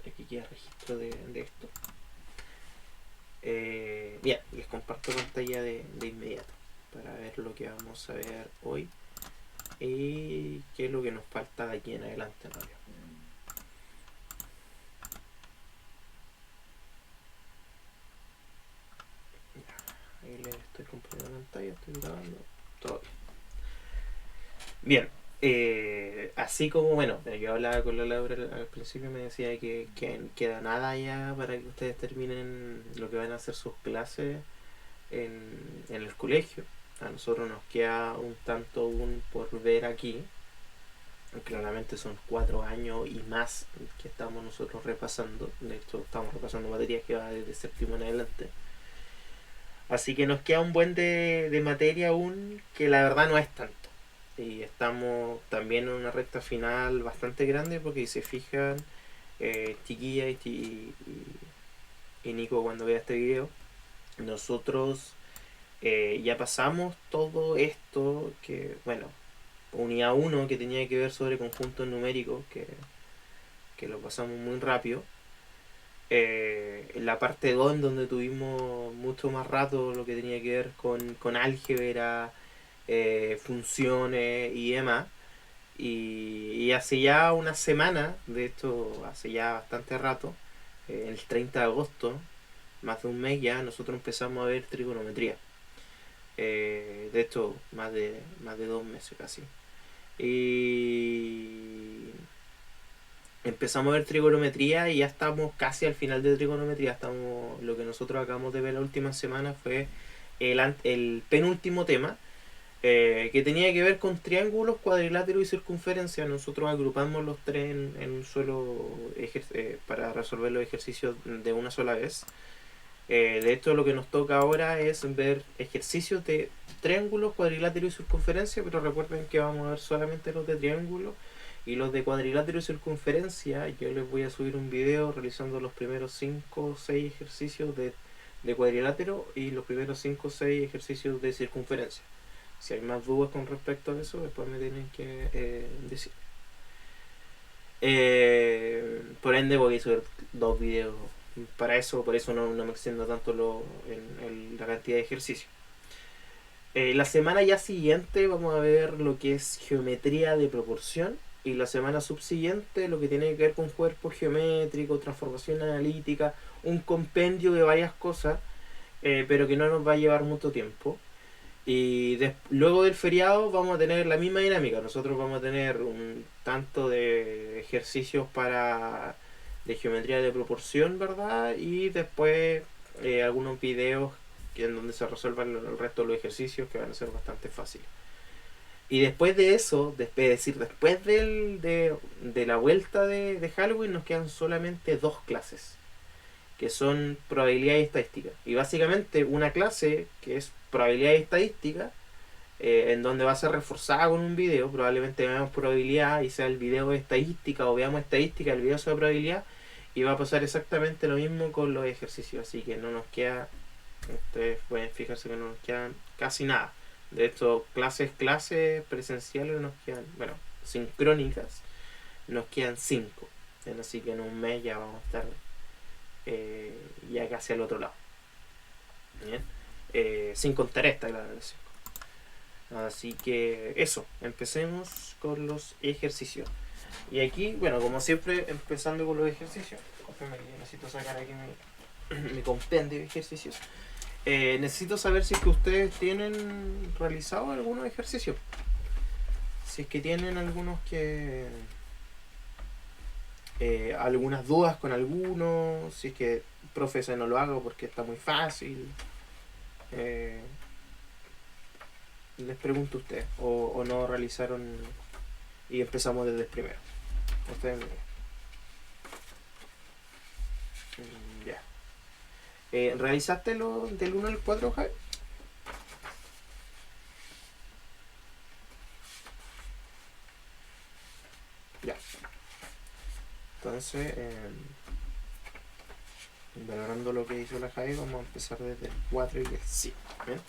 para que quede registro de esto. Bien, les comparto pantalla de inmediato para ver lo que vamos a ver hoy y qué es lo que nos falta de aquí en adelante, ¿no? Ahí les estoy compartiendo pantalla, estoy grabando, todo bien. Así como, bueno, yo hablaba con la Laura al principio, me decía que queda nada ya para que ustedes terminen lo que van a hacer sus clases en el colegio. A nosotros nos queda un tanto aún por ver aquí. Claramente son 4 años y más que estamos nosotros repasando. De hecho, estamos repasando materias que va desde séptimo en adelante. Así que nos queda un buen de materia aún, que la verdad no es tanto. Y estamos también en una recta final bastante grande, porque si se fijan, chiquilla y Nico, cuando vea este video, nosotros ya pasamos todo esto que, bueno, unidad 1 que tenía que ver sobre conjuntos numéricos, que lo pasamos muy rápido. En la parte 2, en donde tuvimos mucho más rato lo que tenía que ver con álgebra, funciones y demás. Y hace ya una semana, de hecho hace ya bastante rato, el 30 de agosto, más de un mes ya, nosotros empezamos a ver trigonometría. De hecho, más de 2 meses casi. Y empezamos a ver trigonometría y ya estamos casi al final de trigonometría. Estamos, lo que nosotros acabamos de ver la última semana fue el penúltimo tema, que tenía que ver con triángulos, cuadriláteros y circunferencia. Nosotros agrupamos los tres en un solo para resolver los ejercicios de una sola vez. De hecho, lo que nos toca ahora es ver ejercicios de triángulos, cuadrilátero y circunferencia, pero recuerden que vamos a ver solamente los de triángulo. Y los de cuadrilátero y circunferencia, yo les voy a subir un video realizando los primeros 5 o 6 ejercicios de cuadrilátero y los primeros 5 o 6 ejercicios de circunferencia. Si hay más dudas con respecto a eso, después me tienen que decir. Por ende voy a subir 2 videos para eso, por eso no me extiendo tanto en la cantidad de ejercicios. La semana ya siguiente vamos a ver lo que es geometría de proporción, y la semana subsiguiente lo que tiene que ver con cuerpo geométrico, transformación analítica, un compendio de varias cosas, pero que no nos va a llevar mucho tiempo. Y luego del feriado vamos a tener la misma dinámica. Nosotros vamos a tener un tanto de ejercicios de geometría de proporción, ¿verdad? Y después algunos videos en donde se resuelvan el resto de los ejercicios, que van a ser bastante fáciles. Y después de eso, es decir, después de la vuelta de Halloween, nos quedan solamente 2 clases, que son probabilidad y estadística. Y básicamente una clase que es probabilidad y estadística, en donde va a ser reforzada con un video. Probablemente veamos probabilidad y sea el video de estadística, o veamos estadística, el video sea probabilidad. Y va a pasar exactamente lo mismo con los ejercicios. Así que no nos queda, ustedes pueden fijarse que no nos quedan casi nada. De hecho, clases presenciales nos quedan, bueno, sincrónicas, nos quedan 5. Así que en un mes ya vamos a estar ya casi al otro lado. Bien. Sin contar esta, claro. Así que eso, empecemos con los ejercicios. Y aquí, bueno, como siempre, empezando con los ejercicios. Necesito sacar aquí mi compendio de ejercicios. Necesito saber si es que ustedes tienen realizado algunos ejercicios. Si es que tienen algunos que... algunas dudas con algunos. Si es que, profe, ese no lo hago porque está muy fácil. Les pregunto a ustedes. O no realizaron y empezamos desde el primero. Ustedes ya. ¿Realizaste lo del 1 al 4, Javi? Ya. Entonces, valorando lo que hizo la Javi, vamos a empezar desde el 4 y el 5. ¿Bien?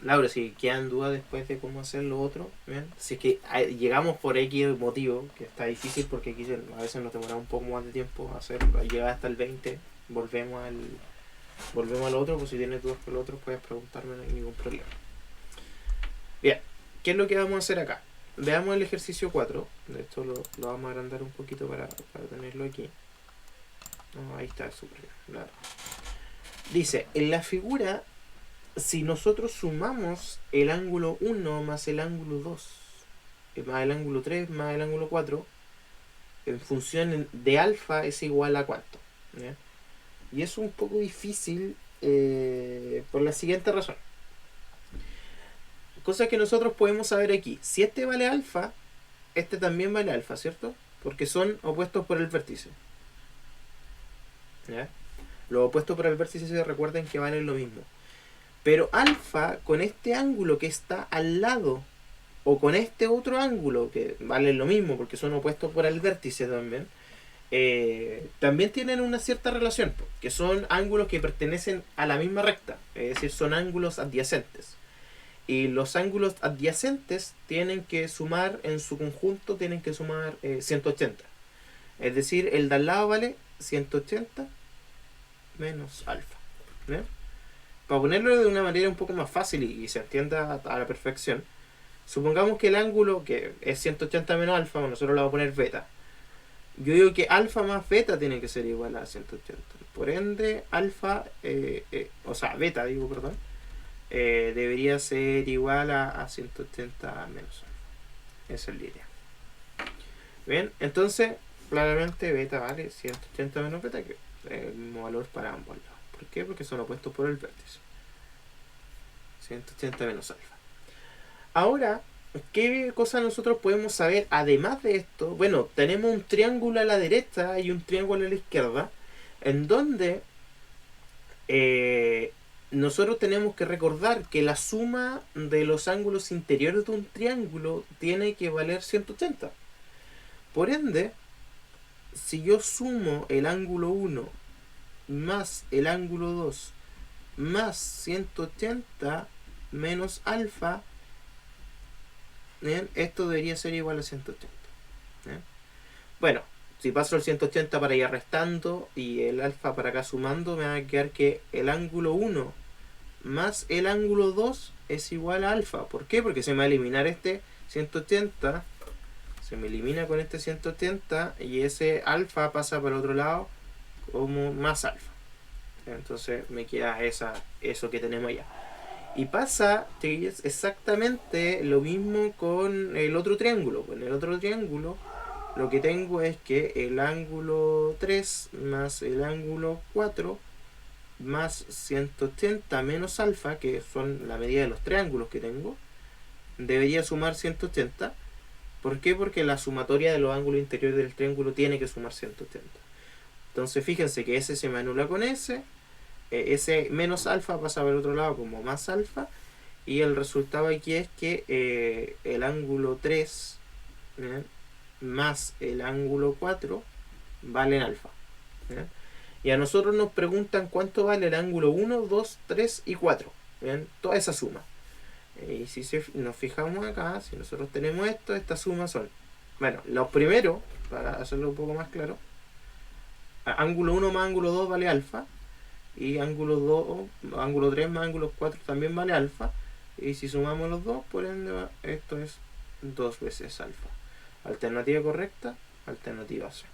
Laura, si quedan dudas después de cómo hacer lo otro, ¿bien? Si es que llegamos por X motivo, que está difícil porque aquí a veces nos demoramos un poco más de tiempo hacerlo, llegar hasta el 20, volvemos al otro, pues si tienes dudas con el otro puedes preguntarme, no hay ningún problema. Bien, ¿qué es lo que vamos a hacer acá? Veamos el ejercicio 4, de hecho lo vamos a agrandar un poquito para tenerlo aquí. Oh, ahí está, súper bien, claro. Dice, en la figura, si nosotros sumamos el ángulo 1 más el ángulo 2, más el ángulo 3 más el ángulo 4, en función de alfa es igual a cuánto. ¿Ya? Y es un poco difícil por la siguiente razón. Cosa que nosotros podemos saber aquí. Si este vale alfa, este también vale alfa, ¿cierto? Porque son opuestos por el vértice. ¿Ya? Los opuestos por el vértice se recuerden que valen lo mismo. Pero alfa con este ángulo que está al lado o con este otro ángulo que valen lo mismo porque son opuestos por el vértice también, también tienen una cierta relación, que son ángulos que pertenecen a la misma recta, es decir, son ángulos adyacentes. Y los ángulos adyacentes tienen que sumar, en su conjunto, tienen que sumar 180. Es decir, el de al lado vale 180 menos alfa. ¿Bien? Para ponerlo de una manera un poco más fácil y se entienda a la perfección, supongamos que el ángulo, que es 180 menos alfa, nosotros le vamos a poner beta. Yo digo que alfa más beta tiene que ser igual a 180. Por ende, alfa, o sea, beta, digo, perdón, debería ser igual a 180 menos alfa. Esa es la idea. Bien, entonces, claramente beta vale 180 menos beta, que es el mismo valor para ambos lados. ¿Por qué? Porque son opuestos por el vértice. 180 menos alfa. Ahora, ¿qué cosa nosotros podemos saber además de esto? Bueno, tenemos un triángulo a la derecha y un triángulo a la izquierda, en donde nosotros tenemos que recordar que la suma de los ángulos interiores de un triángulo tiene que valer 180. Por ende, si yo sumo el ángulo 1 más el ángulo 2 más 180 menos alfa, ¿bien? Esto debería ser igual a 180. ¿Bien? Bueno, si paso el 180 para allá restando y el alfa para acá sumando, me va a quedar que el ángulo 1 más el ángulo 2 es igual a alfa. ¿Por qué? Porque se me va a eliminar este 180, se me elimina con este 180 y ese alfa pasa para el otro lado como más alfa. Entonces me queda eso que tenemos allá. Y pasa, chiquillos, exactamente lo mismo con el otro triángulo. Con el otro triángulo lo que tengo es que el ángulo 3 más el ángulo 4 más 180 menos alfa, que son la medida de los triángulos que tengo, debería sumar 180. ¿Por qué? Porque la sumatoria de los ángulos interiores del triángulo tiene que sumar 180. Entonces fíjense que ese se me anula con ese. Ese menos alfa pasa por el otro lado como más alfa. Y el resultado aquí es que el ángulo 3, ¿bien?, más el ángulo 4 valen alfa. ¿Bien? Y a nosotros nos preguntan cuánto vale el ángulo 1, 2, 3 y 4. ¿Bien? Toda esa suma. Y si nos fijamos acá, si nosotros tenemos esto, estas sumas son, bueno, los primeros, para hacerlo un poco más claro, ángulo 1 más ángulo 2 vale alfa, y ángulo 3 más ángulo 4 también vale alfa, y si sumamos los dos, por ende esto es 2 veces alfa. Alternativa correcta, alternativa C.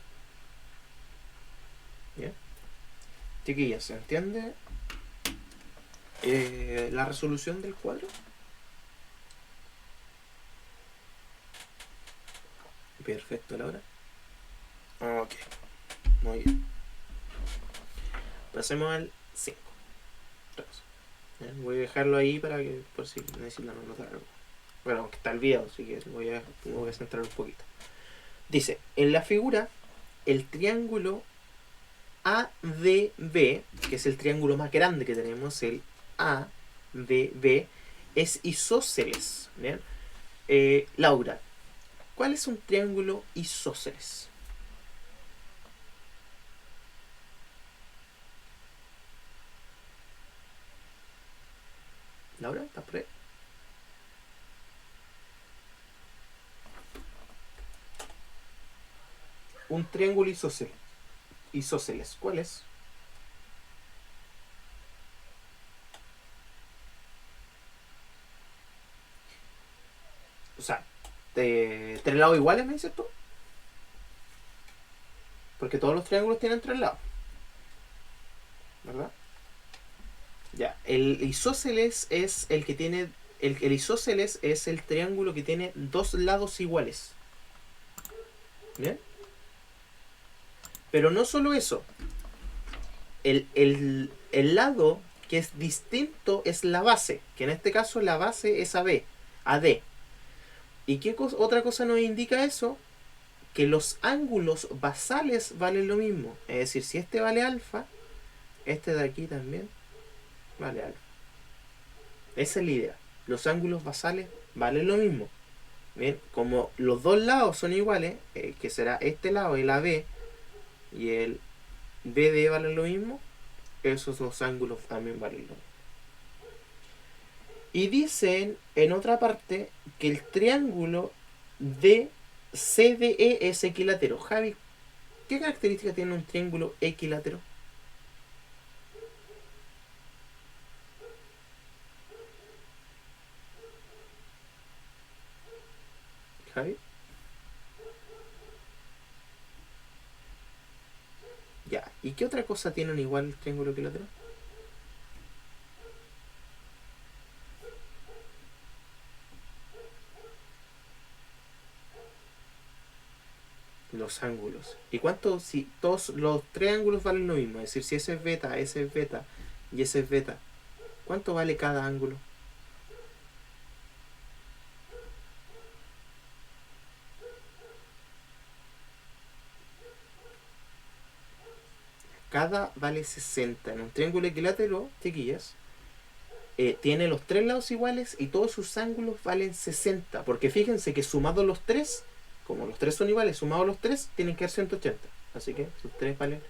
¿Bien? Chiquillas, ¿se entiende la resolución del cuadro? Perfecto, Laura. Ok, muy bien. Pasemos al 5. Voy a dejarlo ahí para que, por si necesitan anotar algo. Bueno, aunque está el video, así que voy a centrar un poquito. Dice, en la figura, el triángulo ADB, que es el triángulo más grande que tenemos, el ADB, es isósceles. ¿Bien? Laura, ¿cuál es un triángulo isósceles? Laura, ¿estás por ahí? un triángulo isósceles. Isósceles, ¿cuál es? O sea, tres lados iguales, me dices tú. Porque todos los triángulos tienen tres lados, ¿verdad? Ya, el isósceles es el que tiene. El isósceles es el triángulo que tiene dos lados iguales. ¿Bien? Pero no solo eso. El lado que es distinto es la base. Que en este caso la base es AB. AD. ¿Y qué otra cosa nos indica eso? Que los ángulos basales valen lo mismo. Es decir, si este vale alfa, este de aquí también vale alfa. Esa es la idea. Los ángulos basales valen lo mismo. Bien, como los dos lados son iguales, que será este lado, el AB, y el BD valen lo mismo, esos dos ángulos también valen lo mismo. Y dicen en otra parte que el triángulo de CDE es equilátero. Javi, ¿qué característica tiene un triángulo equilátero? Javi. Ya. ¿Y qué otra cosa tienen igual el triángulo equilátero? Los ángulos. ¿Y cuánto? Si todos los triángulos valen lo mismo, es decir, si ese es beta, ese es beta y ese es beta, ¿cuánto vale cada ángulo? Cada vale 60. En un triángulo equilátero, chiquillas, tiene los tres lados iguales y todos sus ángulos valen 60. Porque fíjense que sumados los tres, como los tres son iguales, sumados los tres, tienen que dar 180. Así que sus tres valen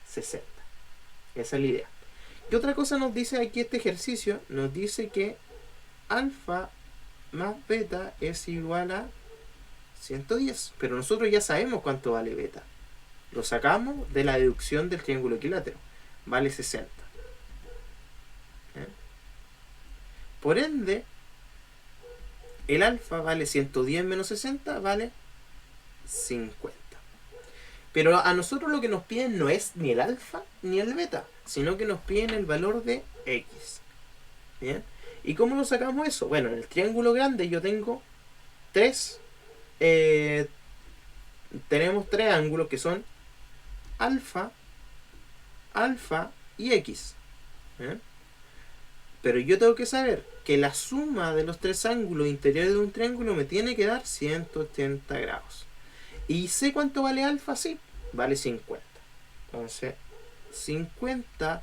60. Esa es la idea. ¿Qué otra cosa nos dice aquí este ejercicio? Nos dice que alfa más beta es igual a 110. Pero nosotros ya sabemos cuánto vale beta. Lo sacamos de la deducción del triángulo equilátero. Vale 60. ¿Eh? Por ende, el alfa vale 110 menos 60, vale 50. Pero a nosotros lo que nos piden no es ni el alfa ni el beta, sino que nos piden el valor de x. ¿Bien? ¿Y cómo lo sacamos eso? Bueno, en el triángulo grande yo tengo tres. Tenemos tres ángulos que son alfa, alfa y x. ¿Bien? Pero yo tengo que saber que la suma de los tres ángulos interiores de un triángulo me tiene que dar 180 grados. ¿Y sé cuánto vale alfa? Sí, vale 50. Entonces, 50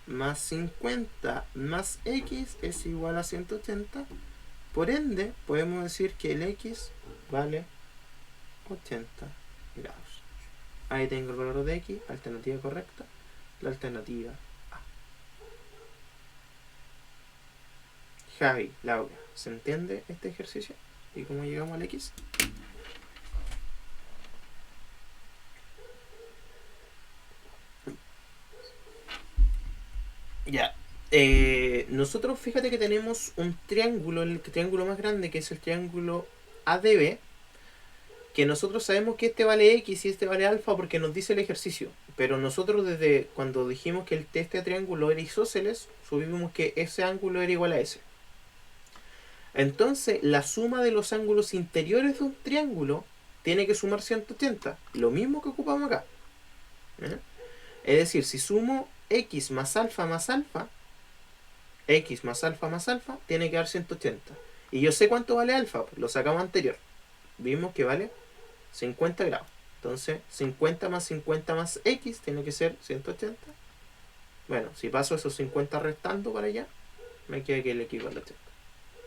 más 50 más x es igual a 180. Por ende, podemos decir que el x vale 80 grados. Ahí tengo el valor de x, alternativa correcta, la alternativa A. Javi, Laura, ¿se entiende este ejercicio? ¿Y cómo llegamos al x? Ya. Nosotros fíjate que tenemos un triángulo, el triángulo más grande, que es el triángulo ADB, que nosotros sabemos que este vale x y este vale alfa porque nos dice el ejercicio. Pero nosotros desde cuando dijimos que este triángulo era isósceles, supimos que ese ángulo era igual a ese. Entonces, la suma de los ángulos interiores de un triángulo tiene que sumar 180. Lo mismo que ocupamos acá. ¿Eh? Es decir, si sumo x más alfa, x más alfa, tiene que dar 180. Y yo sé cuánto vale alfa, pues lo sacamos anterior. Vimos que vale 50 grados. Entonces, 50 más x tiene que ser 180. Bueno, si paso esos 50 restando para allá, me queda que el x vale 80.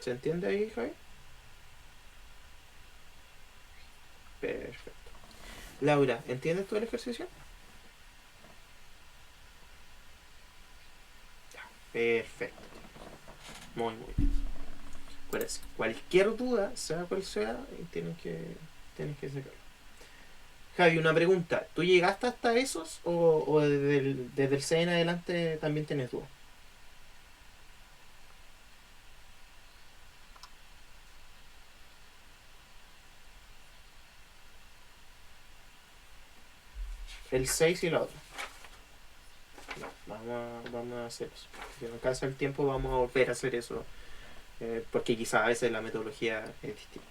¿Se entiende ahí, Javi? Perfecto. Laura, ¿entiendes todo el ejercicio? Perfecto. Muy bien. Acuérdense, cualquier duda, sea cual sea, tienes que sacarlo. Javi, una pregunta. ¿Tú llegaste hasta esos o desde el 6 en adelante también tienes dudas? El 6 y la otra. No, vamos a hacer eso. Si no alcanza el tiempo, vamos a volver a hacer eso. Porque quizás a veces la metodología es distinta.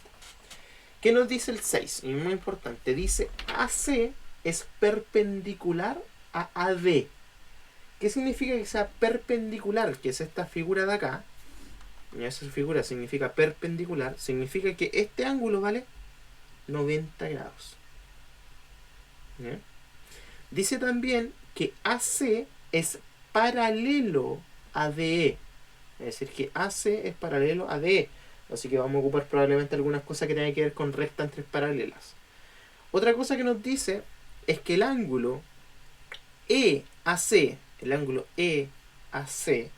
¿Qué nos dice el 6? Y muy importante. Dice AC es perpendicular a AD. ¿Qué significa que sea perpendicular? Que es esta figura de acá. Y esa figura significa perpendicular. Significa que este ángulo vale 90 grados. ¿Bien? Dice también que AC es paralelo a DE. Es decir, que AC es paralelo a DE. Así que vamos a ocupar probablemente algunas cosas que tengan que ver con rectas entre paralelas. Otra cosa que nos dice es que el ángulo EAC, el ángulo EAC,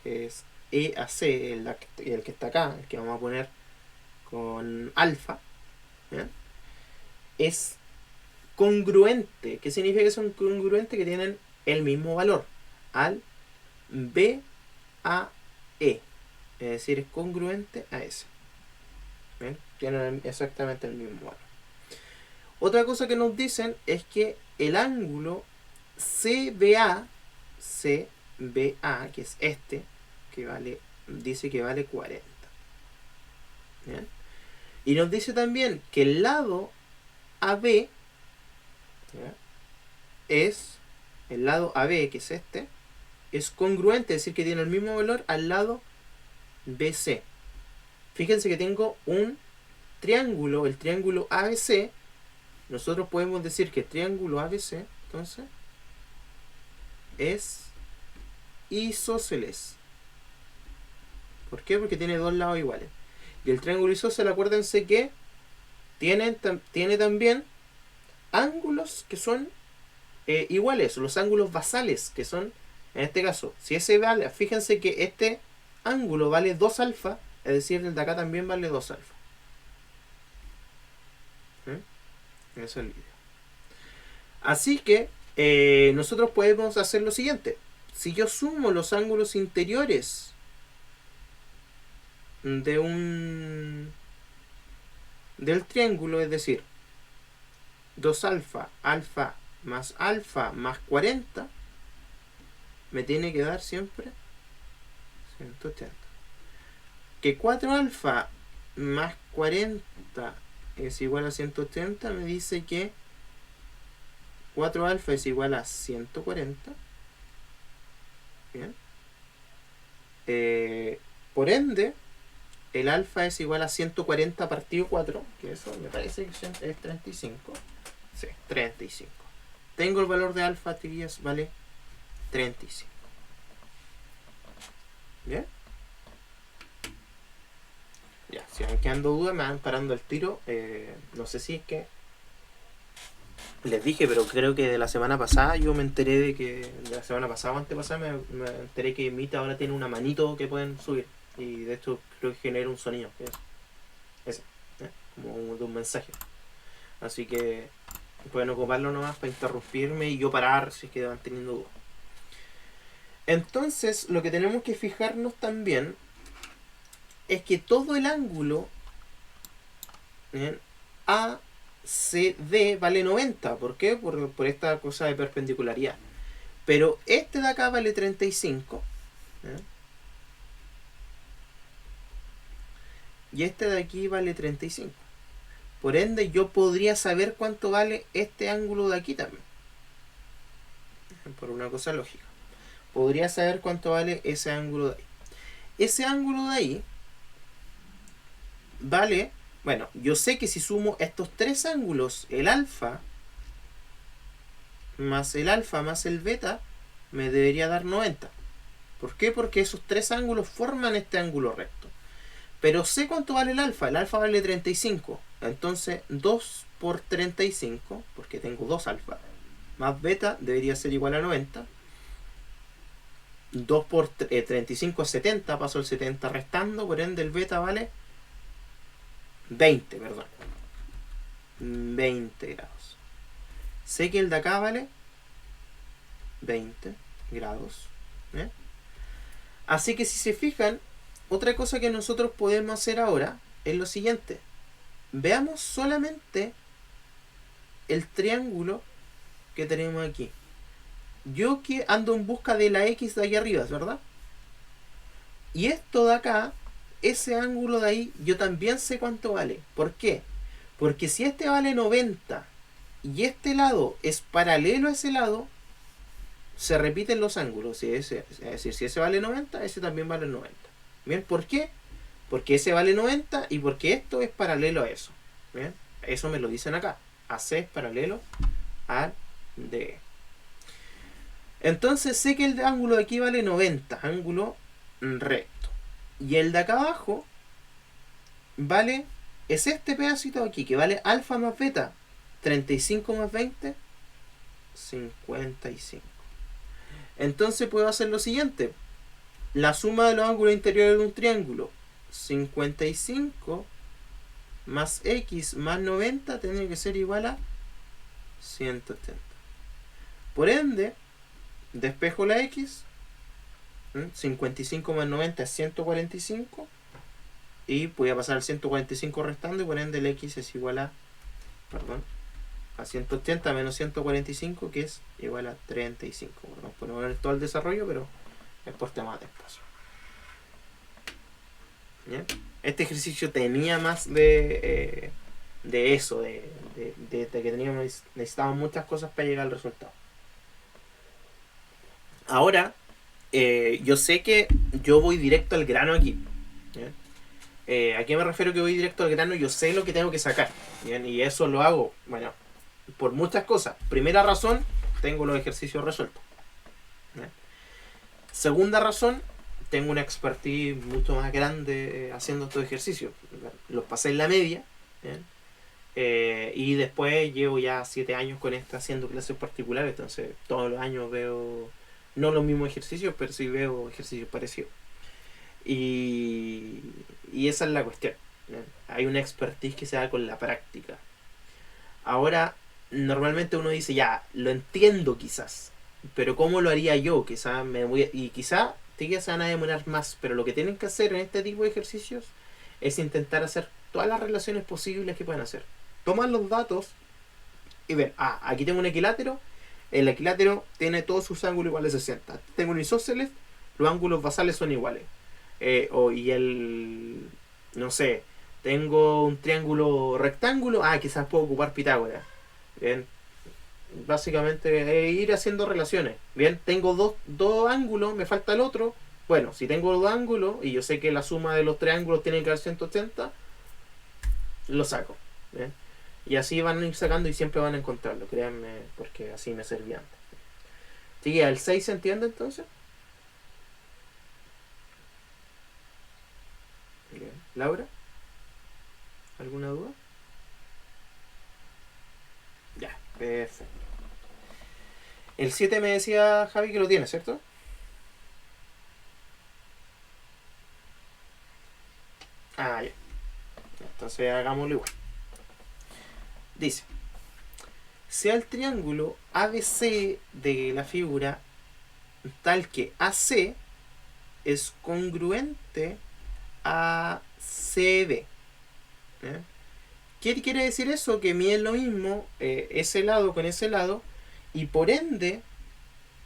que es EAC, el que está acá, el que vamos a poner con alfa, ¿bien? Es congruente. ¿Qué significa que son congruentes? Que tienen el mismo valor al BAE. Es decir, es congruente a ese. ¿Bien? Tienen exactamente el mismo valor. Otra cosa que nos dicen es que el ángulo CBA, que es este, que vale, dice que vale 40. ¿Bien? Y nos dice también que el lado AB, ¿ya?, es el lado AB, que es este, es congruente, es decir, que tiene el mismo valor al lado BC. Fíjense que tengo un triángulo, el triángulo ABC. Nosotros podemos decir que el triángulo ABC, entonces, es isósceles. ¿Por qué? Porque tiene dos lados iguales. Y el triángulo isósceles, acuérdense que tiene también ángulos que son iguales, los ángulos basales, que son, en este caso, si ese vale, fíjense que este ángulo vale 2 alfa, es decir, el de acá también vale 2 alfa. Eso es el video. Así que nosotros podemos hacer lo siguiente. Si yo sumo los ángulos interiores del triángulo, es decir, 2 alfa, alfa más 40, me tiene que dar siempre 180. Que 4 alfa más 40 es igual a 180, me dice que 4 alfa es igual a 140. Bien. Por ende, el alfa es igual a 140 partido 4, que eso me parece que es 35. Sí, 35. Tengo el valor de alfa, tías, vale 35. ¿Bien? Ya, si van quedando dudas, me van parando el tiro. No sé si es que les dije, pero creo que de la semana pasada yo me enteré de que, de la semana pasada o antepasada, me enteré que Mita ahora tiene una manito que pueden subir. Y de hecho creo que genera un sonido. Ese, como de un mensaje. Así que pueden ocuparlo nomás para interrumpirme y yo parar si es que van teniendo dudas. Entonces, lo que tenemos que fijarnos también es que todo el ángulo ACD vale 90. ¿Por qué? Por esta cosa de perpendicularidad. Pero este de acá vale 35. Y este de aquí vale 35. Por ende, yo podría saber cuánto vale este ángulo de aquí también. Por una cosa lógica. Podría saber cuánto vale ese ángulo de ahí. Ese ángulo de ahí vale, bueno, yo sé que si sumo estos tres ángulos, el alfa más el beta, me debería dar 90. ¿Por qué? Porque esos tres ángulos forman este ángulo recto. Pero sé cuánto vale el alfa vale 35. Entonces 2 por 35, porque tengo 2 alfa, más beta debería ser igual a 90. 2 por 35 es 70, paso el 70 restando, por ende el beta vale 20, perdón. 20 grados. sé que el de acá vale 20 grados. ¿eh? Así que si se fijan, otra cosa que nosotros podemos hacer ahora es lo siguiente. Veamos solamente el triángulo que tenemos aquí. Yo que ando en busca de la X de aquí arriba, ¿verdad? Y esto de acá, ese ángulo de ahí, yo también sé cuánto vale. ¿Por qué? Porque si este vale 90 y este lado es paralelo a ese lado, se repiten los ángulos. Es decir, si ese vale 90, ese también vale 90. ¿Bien? ¿Por qué? Porque ese vale 90 y porque esto es paralelo a eso. ¿Bien? Eso me lo dicen acá. AC es paralelo al DE. Entonces sé que el ángulo de aquí vale 90, ángulo recto. Y el de acá abajo vale, es este pedacito de aquí, que vale alfa más beta. 35 más 20, 55. Entonces puedo hacer lo siguiente. La suma de los ángulos interiores de un triángulo, 55 más x más 90, tendría que ser igual a 180. Por ende, despejo la x, 55 más 90 es 145, y voy a pasar el 145 restando, y por ende el x es igual a, a 180 menos 145, que es igual a 35. Bueno, podemos ver todo el desarrollo, pero es por temas de espacio. ¿Bien? Este ejercicio tenía más de eso, de que necesitábamos muchas cosas para llegar al resultado. Ahora, yo sé que yo voy directo al grano aquí. ¿A qué me refiero que voy directo al grano? Yo sé lo que tengo que sacar. ¿Bien? Y eso lo hago, bueno, por muchas cosas. Primera razón, tengo los ejercicios resueltos. ¿Bien? Segunda razón, tengo una expertise mucho más grande haciendo estos ejercicios. Los pasé en la media. Y después llevo ya 7 años con esta haciendo clases particulares. Entonces todos los años veo, no los mismos ejercicios, pero sí veo ejercicios parecidos. Y esa es la cuestión. Hay una expertise que se da con la práctica. Ahora, normalmente uno dice, ya, lo entiendo quizás, pero ¿cómo lo haría yo? Quizás y quizás se van a demorar más, pero lo que tienen que hacer en este tipo de ejercicios es intentar hacer todas las relaciones posibles que puedan hacer. Toman los datos y ven, aquí tengo un equilátero, el equilátero tiene todos sus ángulos iguales a 60. Tengo un isósceles, los ángulos basales son iguales. No sé, tengo un triángulo rectángulo, quizás puedo ocupar Pitágoras. Bien, básicamente ir haciendo relaciones. Bien, tengo dos ángulos, me falta el otro. Bueno, si tengo dos ángulos y yo sé que la suma de los triángulos tiene que dar 180, lo saco. Bien, y así van a ir sacando y siempre van a encontrarlo, créanme, porque así me servía antes. ¿Sí? ¿El 6 se entiende entonces? Bien. ¿Laura? ¿Alguna duda? Ya, perfecto. El 7 me decía Javi que lo tiene, ¿cierto? Ya. Entonces hagámoslo igual. Dice, sea el triángulo ABC de la figura tal que AC es congruente a CB. ¿Qué quiere decir eso? Que miden lo mismo ese lado con ese lado, y por ende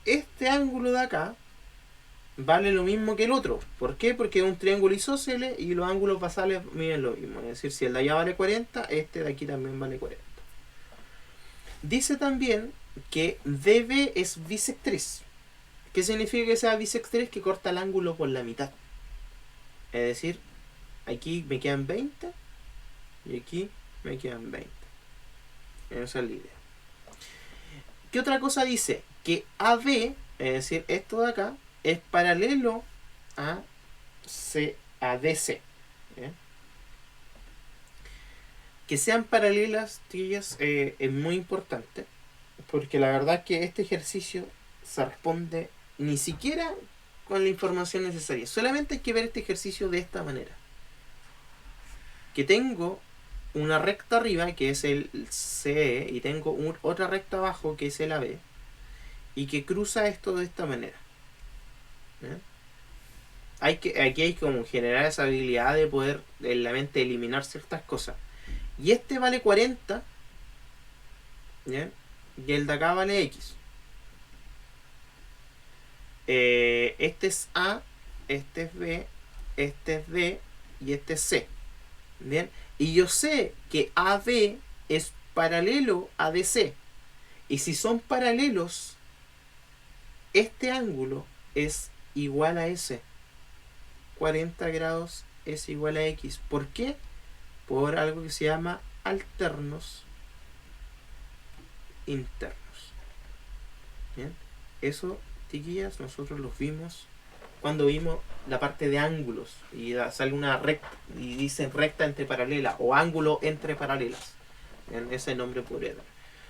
este ángulo de acá vale lo mismo que el otro. ¿Por qué? Porque es un triángulo isósceles y los ángulos basales miden lo mismo. Es decir, si el de allá vale 40, este de aquí también vale 40. Dice también que DB es bisectriz. ¿Qué significa que sea bisectriz? Que corta el ángulo por la mitad. Es decir, aquí me quedan 20 y aquí me quedan 20. Esa es la idea. ¿Qué otra cosa dice? Que AB, es decir, esto de acá, es paralelo a DC. ¿Bien? Que sean paralelas, tías, es muy importante, porque la verdad es que este ejercicio se responde ni siquiera con la información necesaria. Solamente hay que ver este ejercicio de esta manera. Que tengo una recta arriba que es el CE y tengo otra recta abajo que es el AB y que cruza esto de esta manera. ¿Bien? Aquí hay que como generar esa habilidad de poder en la mente eliminar ciertas cosas. Y este vale 40, ¿bien? Y el de acá vale X. Este es A, este es B, este es D y este es C. ¿Bien? Y yo sé que AB es paralelo a DC. Y si son paralelos, este ángulo es igual a S. 40 grados es igual a X. ¿Por qué? Por algo que se llama alternos internos. ¿Bien? Eso, chiquillas, nosotros los vimos cuando vimos la parte de ángulos y sale una recta y dicen recta entre paralelas o ángulo entre paralelas. ¿Bien? Ese nombre podría dar.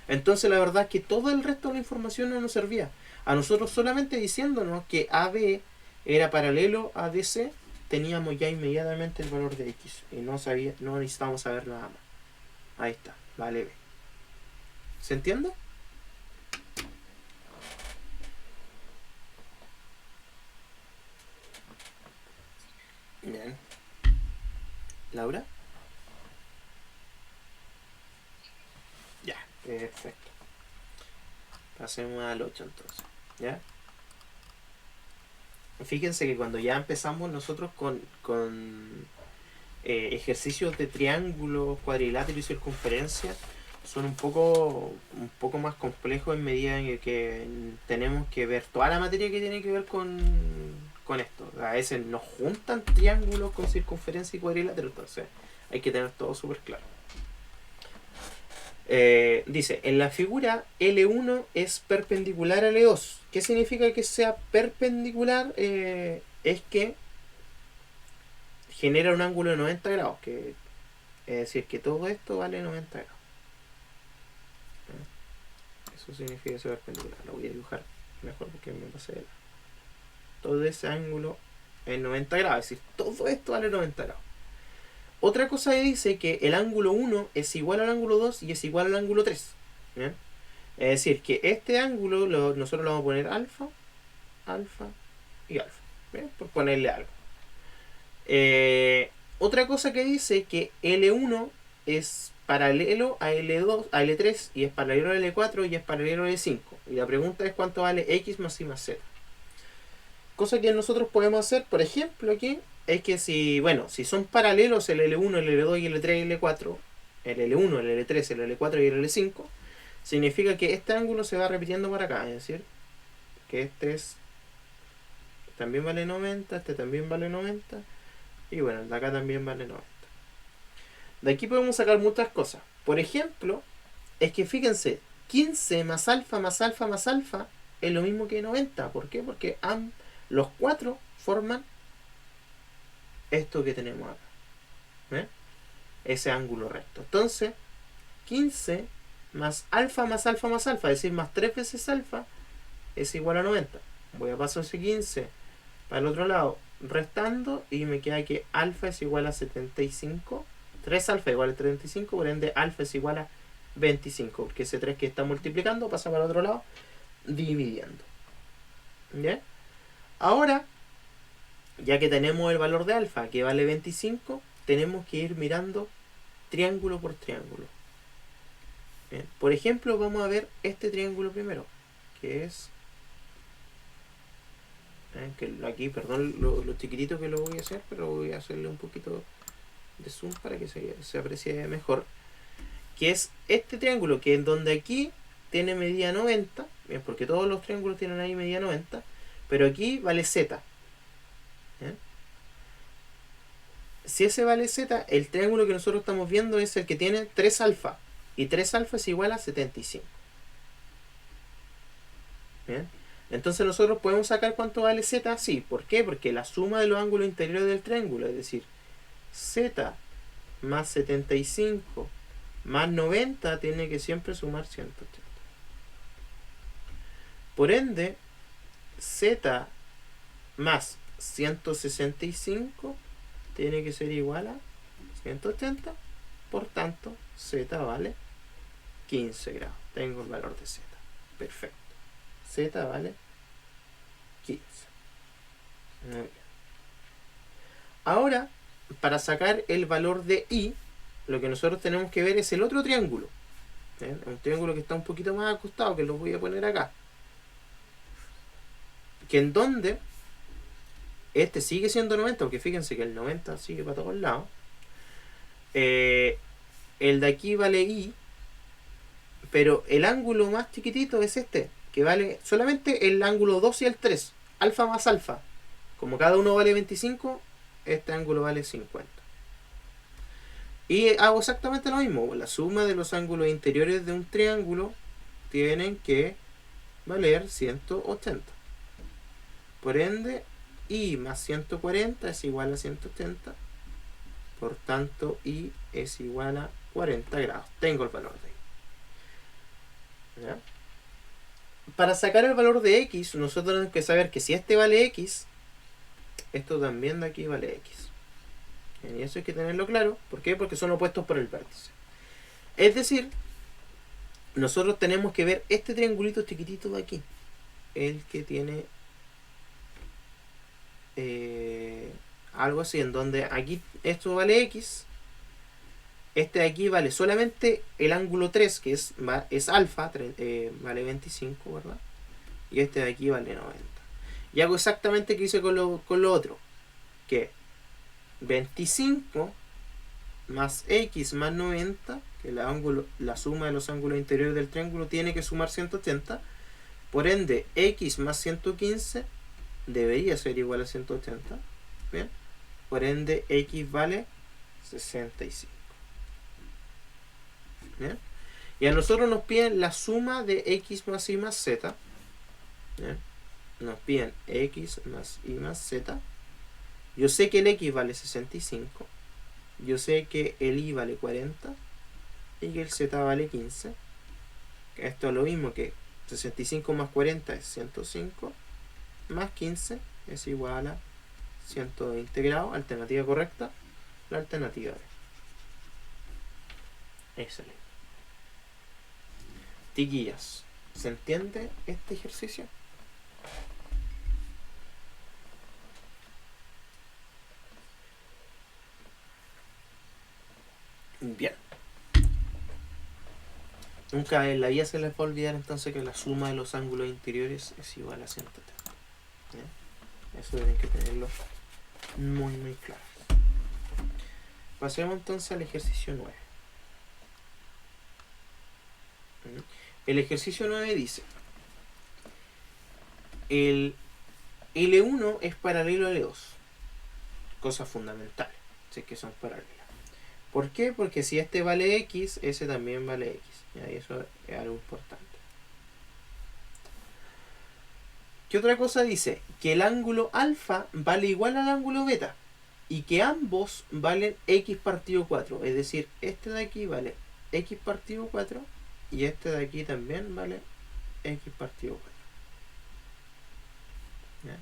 Entonces la verdad es que todo el resto de la información no nos servía. A nosotros solamente diciéndonos que AB era paralelo a DC, teníamos ya inmediatamente el valor de X y no necesitábamos saber nada más. Ahí está, vale B. ¿Se entiende? Bien. ¿Laura? Ya, perfecto. Pasemos al 8 entonces. ¿Ya? Fíjense que cuando ya empezamos nosotros con ejercicios de triángulo, cuadrilátero y circunferencia, son un poco más complejos en medida en que tenemos que ver toda la materia que tiene que ver con esto. A veces nos juntan triángulos con circunferencia y cuadrilátero, entonces hay que tener todo súper claro. Dice, en la figura L1 es perpendicular a L2. ¿Qué significa que sea perpendicular? Es que genera un ángulo de 90 grados, que es decir, que todo esto vale 90 grados. Eso significa que sea perpendicular. Lo voy a dibujar mejor porque me pasé de todo ese ángulo es 90 grados, es decir, todo esto vale 90 grados. Otra cosa que dice que el ángulo 1 es igual al ángulo 2 y es igual al ángulo 3. ¿Bien? Es decir, que este ángulo nosotros lo vamos a poner alfa, alfa y alfa. ¿Bien? Por ponerle algo. Otra cosa que dice que L1 es paralelo a L2, a L3 y es paralelo a L4 y es paralelo a L5. Y la pregunta es cuánto vale X más Y más Z. Cosa que nosotros podemos hacer, por ejemplo, aquí es que si son paralelos el L1, el L2 y el L3 y el L4, el L1, el L3, el L4 y el L5, significa que este ángulo se va repitiendo por acá, es decir, que este también vale 90, este también vale 90, y bueno, el de acá también vale 90. De aquí podemos sacar muchas cosas. Por ejemplo, es que fíjense, 15 más alfa más alfa más alfa es lo mismo que 90. ¿Por qué? Porque los cuatro forman esto que tenemos acá. ¿Ven? Ese ángulo recto. Entonces, 15 más alfa más alfa más alfa, es decir, más 3 veces alfa, es igual a 90. Voy a pasar ese 15 para el otro lado, restando, y me queda que alfa es igual a 75. 3 alfa igual a 35, por ende alfa es igual a 25, porque ese 3 que está multiplicando pasa para el otro lado, dividiendo. ¿Bien? Ahora, ya que tenemos el valor de alfa, que vale 25, tenemos que ir mirando triángulo por triángulo. Bien. Por ejemplo, vamos a ver este triángulo primero, que es... que aquí, perdón lo chiquitito que lo voy a hacer, pero voy a hacerle un poquito de zoom para que se aprecie mejor. Que es este triángulo, que en donde aquí tiene medida 90, bien, porque todos los triángulos tienen ahí medida 90, pero aquí vale z. ¿Bien? Si ese vale z, el triángulo que nosotros estamos viendo es el que tiene 3 alfa, y 3 alfa es igual a 75. ¿Bien? Entonces nosotros podemos sacar cuánto vale z, sí. ¿Por qué? Porque la suma de los ángulos interiores del triángulo, es decir, z más 75 más 90 tiene que siempre sumar 180. Por ende, z más 165 tiene que ser igual a 180. Por tanto, z vale 15 grados. Tengo el valor de z. Perfecto. Z vale 15. Muy bien. Ahora, para sacar el valor de i, lo que nosotros tenemos que ver es el otro triángulo. ¿Ven? Un triángulo que está un poquito más acostado, que lo voy a poner acá. Que en donde este sigue siendo 90, porque fíjense que el 90 sigue para todos lados. El de aquí vale i, pero el ángulo más chiquitito es este, que vale solamente el ángulo 2 y el 3, alfa más alfa. Como cada uno vale 25, este ángulo vale 50. Y hago exactamente lo mismo. La suma de los ángulos interiores de un triángulo tienen que valer 180. Por ende, i más 140 es igual a 180. Por tanto, i es igual a 40 grados. Tengo el valor de i. ¿Ya? Para sacar el valor de x, nosotros tenemos que saber que si este vale x, esto también de aquí vale x. Y eso hay que tenerlo claro. ¿Por qué? Porque son opuestos por el vértice. Es decir, nosotros tenemos que ver este triangulito chiquitito de aquí. El que tiene algo así, en donde aquí esto vale x. Este de aquí vale solamente el ángulo 3, que es alfa, vale 25, ¿verdad? Y este de aquí vale 90. Y hago exactamente lo que hice con lo otro. Que 25 más x más 90, que la suma de los ángulos interiores del triángulo tiene que sumar 180. Por ende, x más 115 debería ser igual a 180. ¿Bien? Por ende, x vale 65. ¿Bien? Y a nosotros nos piden la suma de x más y más z. ¿Bien? Nos piden x más y más z. Yo sé que el x vale 65. Yo sé que el i vale 40. Y que el z vale 15. Esto es lo mismo que 65 más 40 es 105. Más 15 es igual a 120 grados. Alternativa correcta, la alternativa B. Excelente. Tiquillas, ¿se entiende este ejercicio? Bien. Nunca en la vida se les va a olvidar entonces que la suma de los ángulos interiores es igual a 130. ¿Bien? Eso deben que tenerlo muy muy claro. Pasemos entonces al ejercicio 9. El ejercicio 9 dice: el L1 es paralelo a L2. Cosa fundamental, si es que son paralelas. ¿Por qué? Porque si este vale X, ese también vale X. Y eso es algo importante. ¿Qué otra cosa dice? Que el ángulo alfa vale igual al ángulo beta. Y que ambos valen X partido 4. Es decir, este de aquí vale X partido 4. Y este de aquí también vale X partido 4. ¿Ya?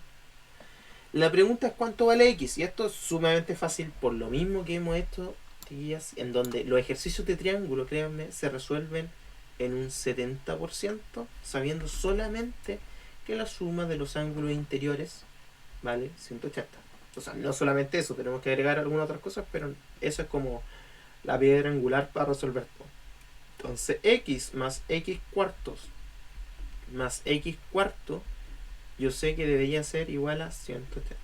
La pregunta es cuánto vale X. Y esto es sumamente fácil por lo mismo que hemos hecho en donde los ejercicios de triángulo, créanme, se resuelven en un 70%, sabiendo solamente que la suma de los ángulos interiores vale 180. O sea, no solamente eso, tenemos que agregar algunas otras cosas, pero eso es como la piedra angular para resolver todo. Entonces, x más x cuartos más x cuarto, yo sé que debería ser igual a 180.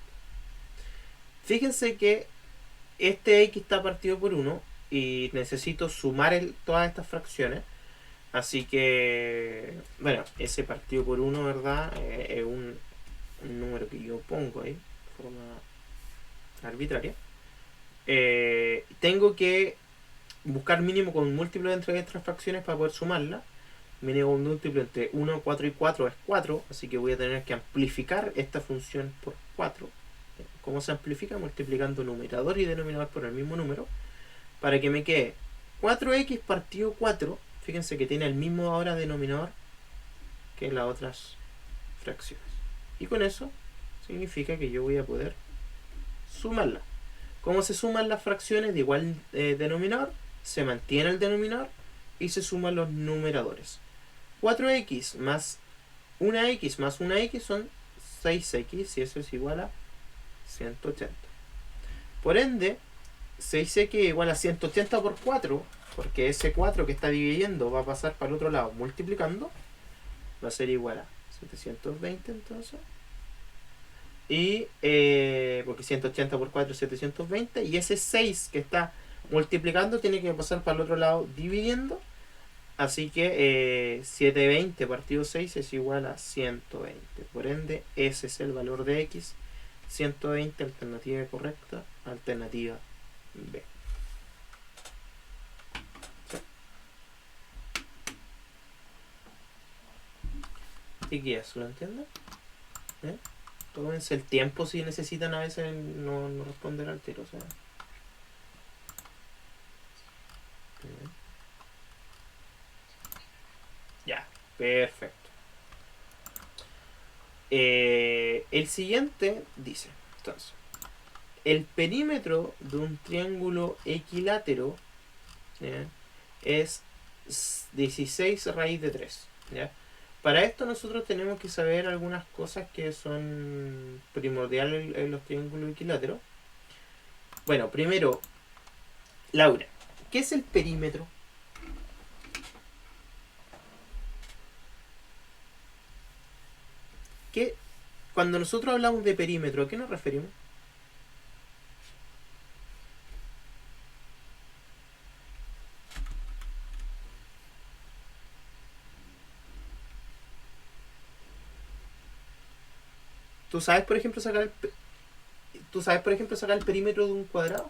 Fíjense que este x está partido por 1 y necesito sumar todas estas fracciones. Así que, bueno, ese partido por 1, ¿verdad? Es un número que yo pongo ahí de forma arbitraria. Tengo que buscar mínimo con un múltiplo entre estas fracciones para poder sumarla. Mínimo con un múltiplo entre 1, 4 y 4 es 4. Así que voy a tener que amplificar esta función por 4. ¿Cómo se amplifica? Multiplicando numerador y denominador por el mismo número. Para que me quede 4x partido 4. Fíjense que tiene el mismo ahora denominador que las otras fracciones. Y con eso significa que yo voy a poder sumarla. ¿Cómo se suman las fracciones de igual denominador? se mantiene el denominador y se suman los numeradores. 4x más 1x más 1x son 6x y eso es igual a 180. Por ende, 6x es igual a 180 por 4, porque ese 4 que está dividiendo va a pasar para el otro lado multiplicando, va a ser igual a 720 entonces. Y porque 180 por 4 es 720, y ese 6 que está multiplicando tiene que pasar para el otro lado dividiendo. Así que 720 partido 6 es igual a 120. Por ende, ese es el valor de x. 120, alternativa correcta, alternativa B. ¿Y qué es? ¿Lo entienden? Tómense el tiempo si necesitan a veces no responder al tiro. O sea. Ya, perfecto. El siguiente dice, entonces, el perímetro de un triángulo equilátero, ¿ya?, es 16 raíz de 3. ¿Ya? Para esto nosotros tenemos que saber algunas cosas que son primordiales en los triángulos equiláteros. Bueno, primero, Laura, ¿qué es el perímetro? Cuando nosotros hablamos de perímetro, ¿a qué nos referimos? ¿Tú sabes, por ejemplo, sacar el perímetro de un cuadrado?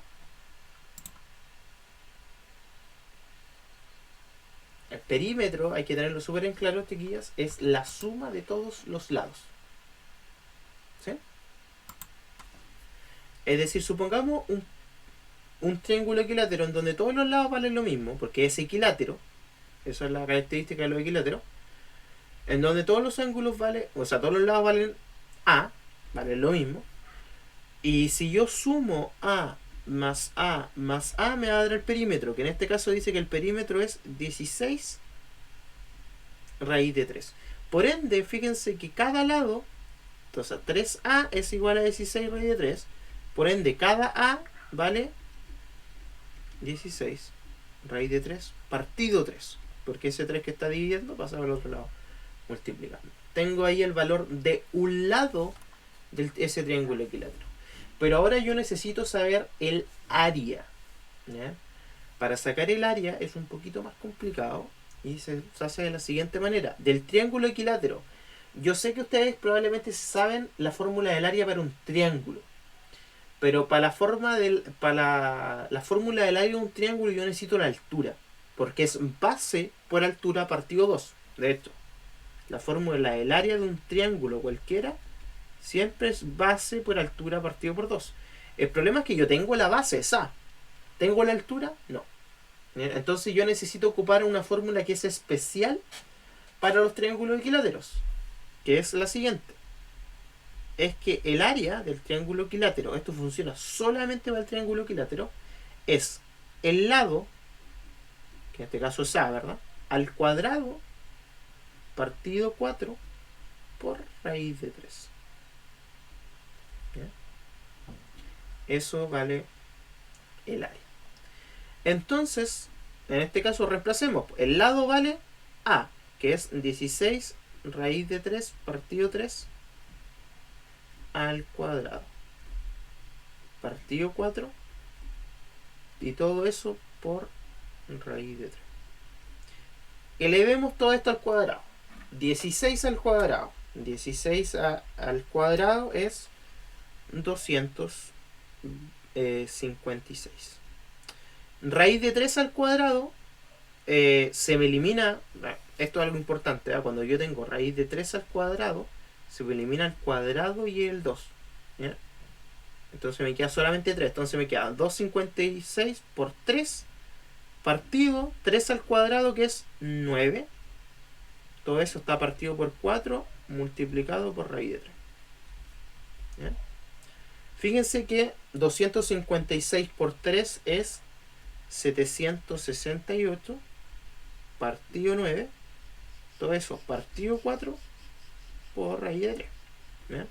El perímetro, hay que tenerlo súper en claro, chiquillas, es la suma de todos los lados. ¿Sí? Es decir, supongamos un triángulo equilátero en donde todos los lados valen lo mismo, porque es equilátero. Esa es la característica de los equiláteros. En donde todos los ángulos valen, o sea, todos los lados valen A, valen lo mismo. Y si yo sumo A más A más A, me va a dar el perímetro, que en este caso dice que el perímetro es 16 raíz de 3. Por ende, fíjense que cada lado, entonces 3A es igual a 16 raíz de 3. Por ende, cada A vale 16 raíz de 3 partido 3. Porque ese 3 que está dividiendo pasa al otro lado multiplicando. Tengo ahí el valor de un lado de ese triángulo equilátero. Pero ahora yo necesito saber el área. ¿Ya? Para sacar el área es un poquito más complicado y se hace de la siguiente manera. Del triángulo equilátero, yo sé que ustedes probablemente saben la fórmula del área para un triángulo. Pero para la fórmula del área de un triángulo yo necesito la altura. Porque es base por altura partido 2. De hecho, la fórmula del área de un triángulo cualquiera siempre es base por altura partido por 2. El problema es que yo tengo la base, esa. ¿Tengo la altura? No. Entonces yo necesito ocupar una fórmula que es especial para los triángulos equiláteros, que es la siguiente. Es que el área del triángulo equilátero, esto funciona solamente para el triángulo equilátero, es el lado, que en este caso es A, ¿verdad?, al cuadrado partido 4 por raíz de 3. ¿Ya? Eso vale el área. Entonces, en este caso reemplacemos. El lado vale A, que es 16 raíz de 3 partido 3 al cuadrado partido 4 y todo eso por raíz de 3. Elevemos todo esto al cuadrado. 16 al cuadrado. 16 al cuadrado es 256. Raíz de 3 al cuadrado se me elimina. Esto es algo importante, ¿eh? Cuando yo tengo raíz de 3 al cuadrado, se me elimina el cuadrado y el 2. ¿Ya? Entonces me queda solamente 3. Entonces me queda 256 por 3 partido 3 al cuadrado, que es 9. Todo eso está partido por 4 multiplicado por raíz de 3. ¿Ya? Fíjense que 256 por 3 es 768 partido 9, todo eso partido 4 por raíz de 3. ¿Bien?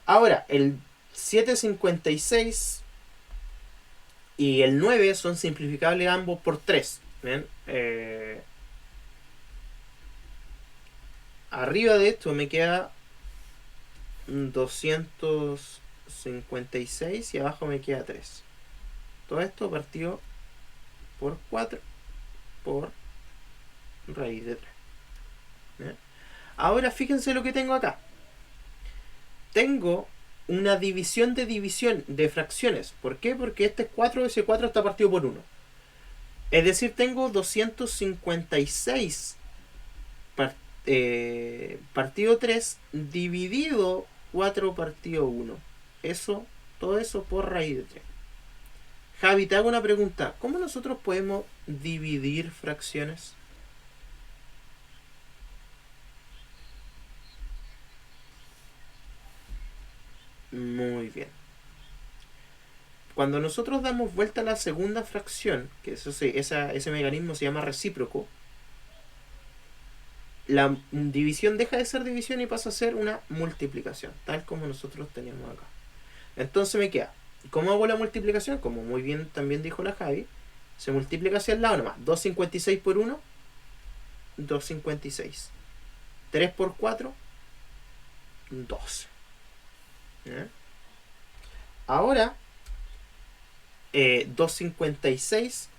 Ahora, el 756 y el 9 son simplificables ambos por 3. ¿Bien? Arriba de esto me queda 256 y abajo me queda 3. Todo esto partido por 4 por raíz de 3. ¿Bien? Ahora fíjense lo que tengo acá. Tengo una división de fracciones. ¿Por qué? Porque este es 4, ese 4 está partido por 1. Es decir, tengo 256 partido 3 dividido 4 partido 1. Todo eso por raíz de 3. Javi, te hago una pregunta. ¿Cómo nosotros podemos dividir fracciones? Muy bien. Cuando nosotros damos vuelta a la segunda fracción, que ese mecanismo se llama recíproco, la división deja de ser división y pasa a ser una multiplicación, tal como nosotros teníamos acá. Entonces me queda, ¿cómo hago la multiplicación? Como muy bien también dijo la Javi, se multiplica hacia el lado nomás. 256 por 1, 256. 3 por 4, 12. ¿Eh? Ahora, 256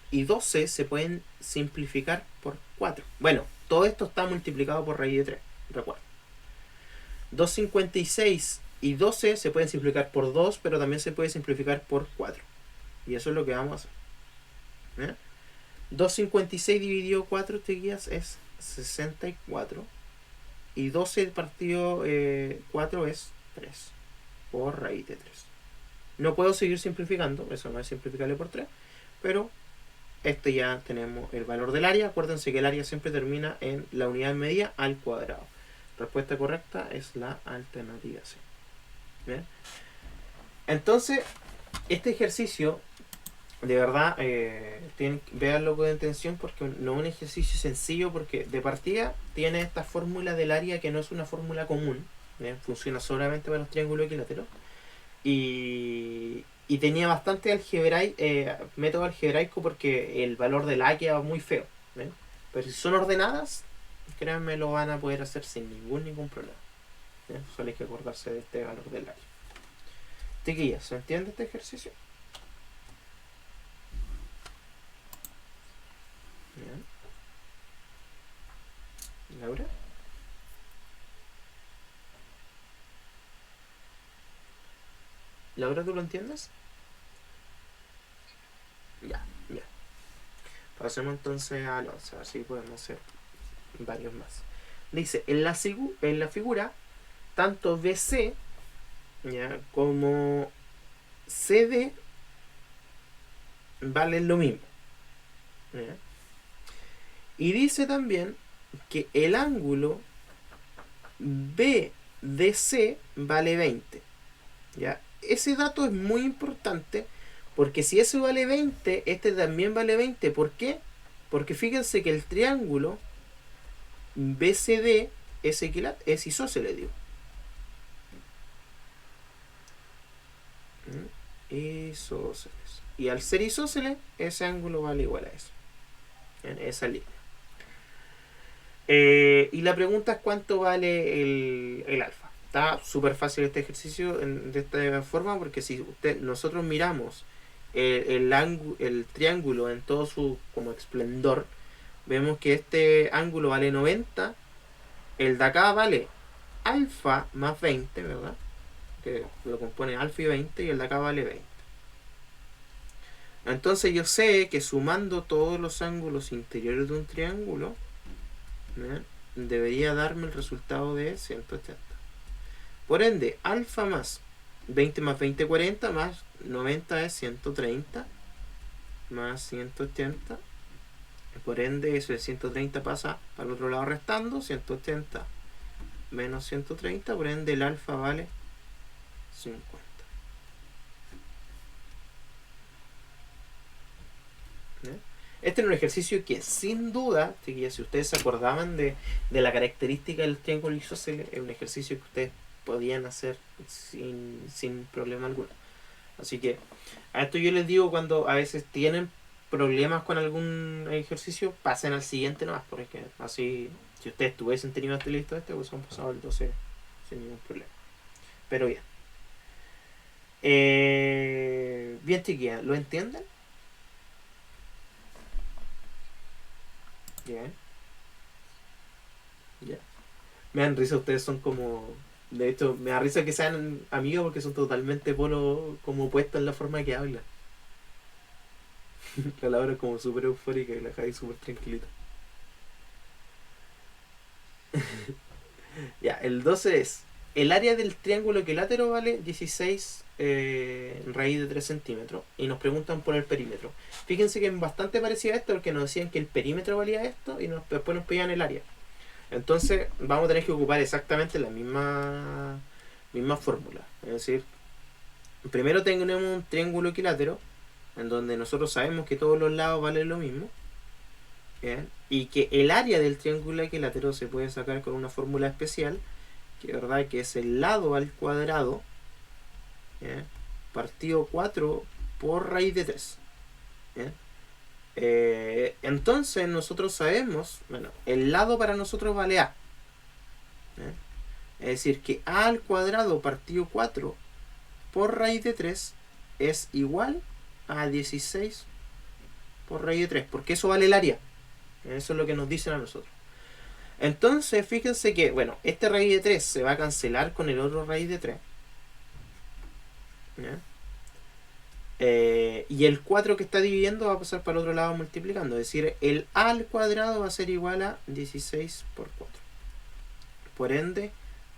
y 12 se pueden simplificar por 4. Bueno, todo esto está multiplicado por raíz de 3, recuerda. 256 y 12 se pueden simplificar por 2, pero también se puede simplificar por 4. Y eso es lo que vamos a hacer. 256 dividido 4, te guías, es 64. Y 12 partido 4 es 3 por raíz de 3. No puedo seguir simplificando, eso no es simplificable por 3, pero ya tenemos el valor del área. Acuérdense que el área siempre termina en la unidad de medida al cuadrado. Respuesta correcta es la alternativa C. ¿Bien? Entonces, este ejercicio, de verdad, véanlo con atención porque no es un ejercicio sencillo, porque de partida tiene esta fórmula del área que no es una fórmula común. ¿Bien? Funciona solamente para los triángulos equiláteros. Y tenía bastante método algebraico porque el valor del A queda muy feo. ¿Ven? Pero si son ordenadas, créanme, lo van a poder hacer sin ningún problema. ¿Ven? Solo hay que acordarse de este valor del área. Chiquillas, ¿se entiende este ejercicio? Bien. ¿Laura? ¿Laura, tú lo entiendes? Ya, bien. Pasemos entonces al 11, a ver si podemos hacer varios más. Dice, en la figura, tanto BC, ¿ya?, como CD valen lo mismo. ¿Ya? Y dice también que el ángulo BDC vale 20. ¿Ya? Ese dato es muy importante porque si eso vale 20, este también vale 20. ¿Por qué? Porque fíjense que el triángulo BCD es isósceles, digo. Isósceles. Y al ser isósceles, ese ángulo vale igual a eso. En esa línea. Y la pregunta es cuánto vale el alfa. Está súper fácil este ejercicio de esta forma, porque si nosotros miramos el triángulo en todo su como esplendor, vemos que este ángulo vale 90, el de acá vale alfa más 20, ¿verdad? Que lo compone alfa y 20, y el de acá vale 20. Entonces yo sé que sumando todos los ángulos interiores de un triángulo, ¿eh?, debería darme el resultado de 180. Por ende, alfa más 20 más 20, 40, más 90 es 130, más 180. Por ende, eso de 130 pasa para el otro lado restando, 180 menos 130, por ende el alfa vale 50. Este era un ejercicio que sin duda, si ustedes se acordaban de la característica del triángulo isósceles, es un ejercicio que ustedes podían hacer sin problema alguno. Así que a esto yo les digo, cuando a veces tienen problemas con algún ejercicio, pasen al siguiente nomás, porque así, si ustedes tuviesen tenido este listo pues han pasado el 12 sin ningún problema. Pero bien. Bien, chiquillas, ¿lo entienden? Bien. Ya. Me dan risa, ustedes son como... De hecho, me da risa que sean amigos porque son totalmente polo como opuestos en la forma que hablan. La Laura es como súper eufórica y la Javi súper tranquilita. Ya, el 12 es... El área del triángulo equilátero vale 16 raíz de 3 centímetros. Y nos preguntan por el perímetro. Fíjense que es bastante parecido a esto porque nos decían que el perímetro valía esto y después nos pedían el área. Entonces vamos a tener que ocupar exactamente la misma fórmula. Es decir, primero tenemos un triángulo equilátero en donde nosotros sabemos que todos los lados valen lo mismo. ¿Bien? Y que el área del triángulo equilátero se puede sacar con una fórmula especial, que es el lado al cuadrado, ¿bien?, partido 4 por raíz de 3. ¿Bien? Entonces nosotros sabemos, bueno, el lado para nosotros vale a. ¿Bien? Es decir, que a al cuadrado partido 4 por raíz de 3 es igual a 16 por raíz de 3, porque eso vale el área. Eso es lo que nos dicen a nosotros. Entonces, fíjense que, bueno, este raíz de 3 se va a cancelar con el otro raíz de 3. Y el 4 que está dividiendo va a pasar para el otro lado multiplicando. Es decir, el a al cuadrado va a ser igual a 16 por 4. Por ende,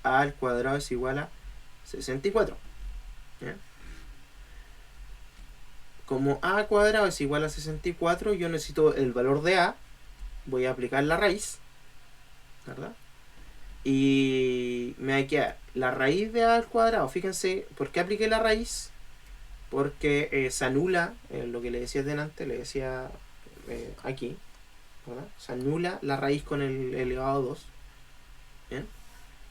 a al cuadrado es igual a 64. ¿Ya? Como a al cuadrado es igual a 64, yo necesito el valor de a. Voy a aplicar la raíz, ¿verdad? Y me va a quedar la raíz de a al cuadrado. Fíjense, ¿por qué apliqué la raíz? Porque se anula lo que le decía delante, le decía aquí, ¿verdad? Se anula la raíz con el elevado a 2. ¿Bien?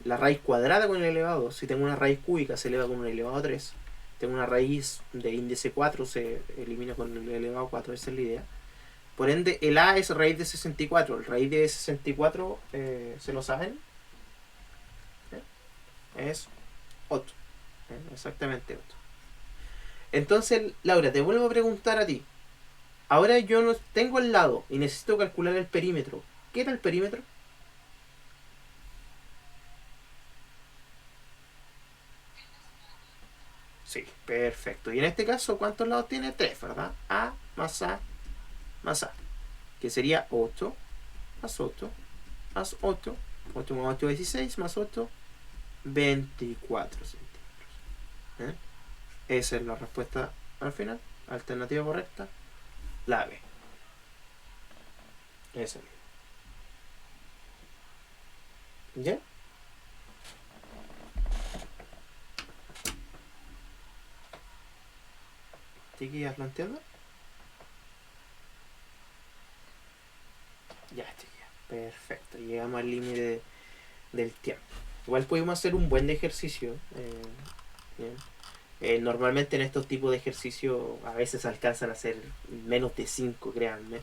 La raíz cuadrada con el elevado a 2. Si tengo una raíz cúbica se eleva con un elevado a 3. Tengo una raíz de índice 4, se elimina con el elevado a 4. Esa es la idea. Por ende, el a es raíz de 64. El raíz de 64, ¿se lo saben? Es 8. Exactamente 8. Entonces, Laura, te vuelvo a preguntar a ti. Ahora yo no tengo el lado y necesito calcular el perímetro. ¿Qué era el perímetro? Sí, perfecto. Y en este caso, ¿cuántos lados tiene? 3, ¿verdad? A más A más A. Que sería 8 más 8 más 8. 8 más 8, 16 más 8, 24 centímetros. Esa es la respuesta al final. Alternativa correcta, la B. Esa es. ¿Ya? Chiquillas, ¿lo entienden? Ya, chiquillas. Perfecto. Llegamos al límite del tiempo. Igual podemos hacer un buen ejercicio. Normalmente en estos tipos de ejercicios a veces alcanzan a ser menos de 5, créanme,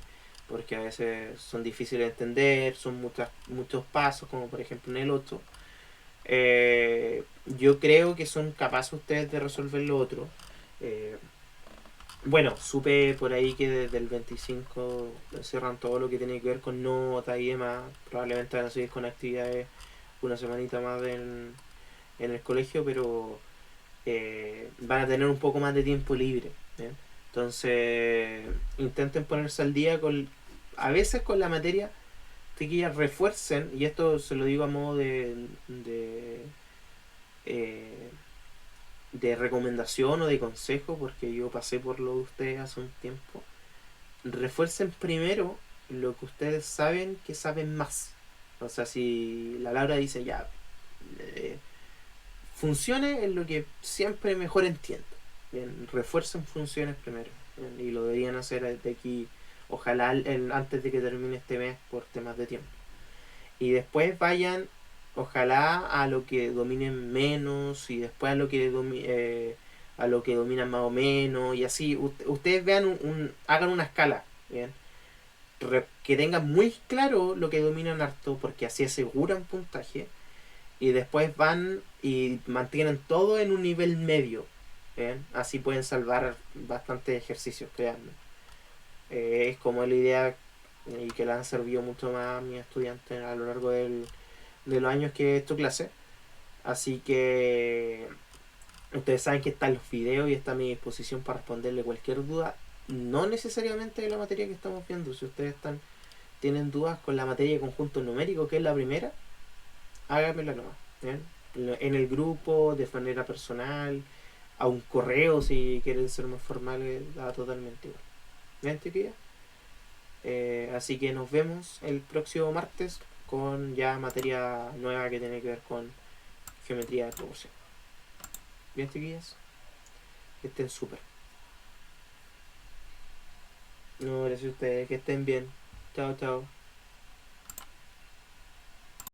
porque a veces son difíciles de entender, son muchos pasos, como por ejemplo en el 8. Yo creo que son capaces ustedes de resolver lo otro. Bueno, supe por ahí que desde el 25 cierran todo lo que tiene que ver con notas y demás. Probablemente van a seguir con actividades una semanita más en el colegio, pero van a tener un poco más de tiempo libre. ¿Bien? Entonces, intenten ponerse al día a veces con la materia, que refuercen, y esto se lo digo a modo eh, de recomendación o de consejo, porque yo pasé por lo de ustedes hace un tiempo. Refuercen primero lo que ustedes saben que saben más. O sea, si la Laura dice ya, funcione en lo que siempre mejor entiendo. Bien, refuercen funciones primero. Bien, y lo deberían hacer de aquí Ojalá antes de que termine este mes por temas de tiempo. Y después vayan, ojalá, a lo que dominen menos y después a lo que dominan más o menos y así. Ustedes vean hagan una escala, ¿bien? Que tengan muy claro lo que dominan harto porque así aseguran puntaje y después van y mantienen todo en un nivel medio. ¿Bien? Así pueden salvar bastantes ejercicios, créanme. Es como la idea y que le han servido mucho más a mis estudiantes a lo largo de los años que he hecho clase. Así que ustedes saben que están los videos y está a mi disposición para responderle cualquier duda. No necesariamente de la materia que estamos viendo. Si ustedes tienen dudas con la materia de conjunto numérico, que es la primera, háganmela nomás. ¿Bien? En el grupo, de manera personal, a un correo si quieren ser más formales, da totalmente igual. ¿Bien, chiquilla? Así que nos vemos el próximo martes con ya materia nueva que tiene que ver con geometría de proporción. Bien, chiquillas, que estén súper. No, gracias a ustedes, que estén bien. Chao, chao.